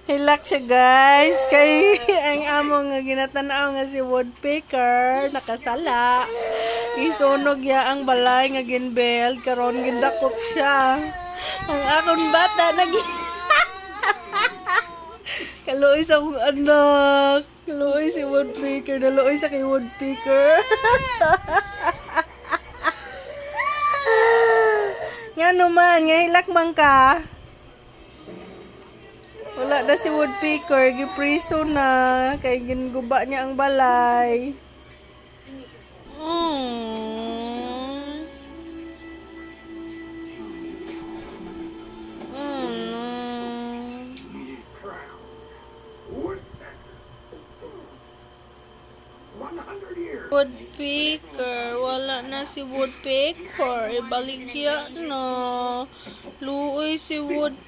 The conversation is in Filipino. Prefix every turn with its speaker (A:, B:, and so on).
A: Hilak siya guys. Kay ang amo nga ginatanaw nga si woodpecker nakasala. Isunog ya ang balay nga ginbelt karon gindakop siya. Ang akong bata nagi kaluoy sa akong anak. Kaluoy si woodpecker, naluoy sa kay woodpecker. Nga naman, nga hilak man ka. Wala na si woodpecker, gipriso na, kay ginguba niya ang balay. Woodpecker, wala na si woodpecker, ibaligya na. Luoy si woodpecker.